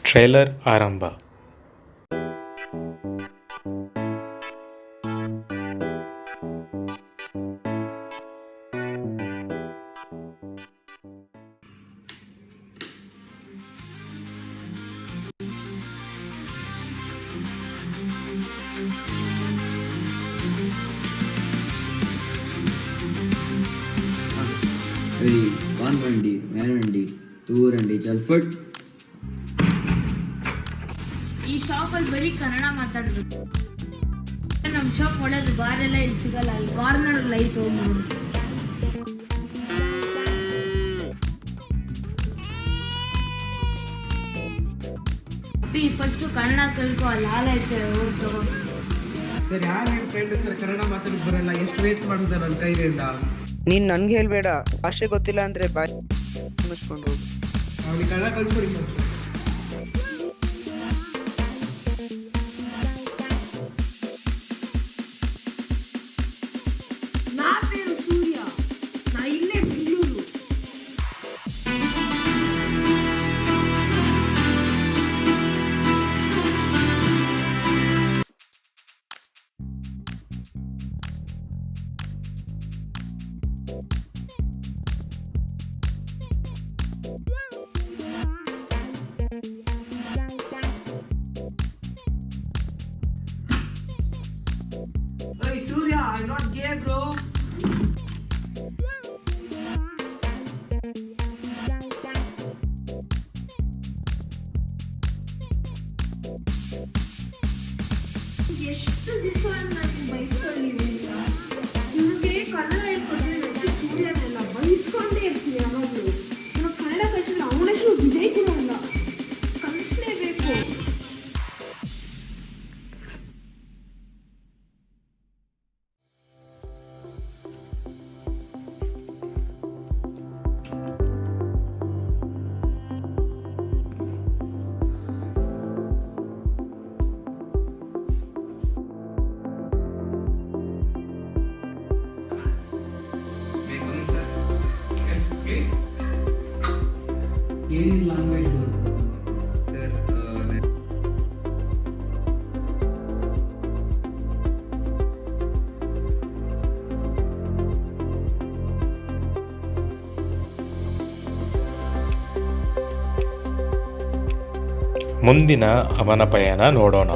Trailer ಆರಂಭ. One वंडी man वंडी tour वंडी चल फट. ಈ ಶಾಪಲ್ಲಿ ಬರೀ ಕನ್ನಡ ಮಾತಾಡಬೇಕು. ನಮ್ಮ ಶಾಪ್ ಒಳಗೆ ಬಾರ್ ಎಲ್ಲ ಇಲ್ಲಿ ಸಿಗಲ್ಲ. ಅಲ್ಲಿ ಕಾರ್ನರ್ ಲೈಟ್ ಹೋಗಿ ನೋಡಿ. ಫಸ್ಟ್ ಕನ್ನಡ ಕಲ್ಕೊ, ಅಲ್ಲಿ ಹಾಲೈತೆ ಹೋಗಿ ತಗೋ. ಸರ್, ಯಾರು ನಿಮ್ಮ ಫ್ರೆಂಡ್ ಸರ್ ಕನ್ನಡ ಮಾತಾಡಕ್ಕೆ ಬರಲ್ಲ, ಎಷ್ಟು ವೇಟ್ ಮಾಡಿದೆ ನನ್ನ ಕೈಲಿಂದ. ನೀನ್ ನನ್ಗೆ ಹೇಳ್ಬೇಡ, ಭಾಷೆ ಗೊತ್ತಿಲ್ಲ ಅಂದ್ರೆ ಬಾಯ್ ಮುಚ್ಕೊಂಡು ಹೋಗು. ಅವನಿಗೆ ಕನ್ನಡ ಕಲ್ಸ್ಕೊಡಿ. ನಾ పేరు సూర్య, నా ఇల్లే Bengaluru. Hey Surya, I'm not gay, bro. ಎಷ್ಟು ದಿವಸ ನಾನು ಬಯಸ್ಕೊಂಡಿದ್ದೀನಿ. ನಿಮಗೆ ಕನ್ನಡ ಹೇಳ್ಕೊಟ್ಟಿದ್ರೆ ನೆಕ್ಸ್ಟ್ ಸೂರ್ಯನೆಲ್ಲ ಬಯಸ್ಕೊಂಡೇ ಇರ್ತೀನಿ ಯಾವಾಗಲೂ. ನಾನು ಕನ್ನಡ ಕಲಿಸಿಲ್ಲ, ಅವನಷ್ಟು ವಿಜಯ್ ಅಲ್ಲ, ಕಲಿಸಲೇಬೇಕು. ಏನೇನು ಲ್ಯಾಂಗ್ವೇಜ್ ಬರುತ್ತೆ ಸರ್? ಮುಂದಿನ ಅವನ ಪಯಣ ನೋಡೋಣ.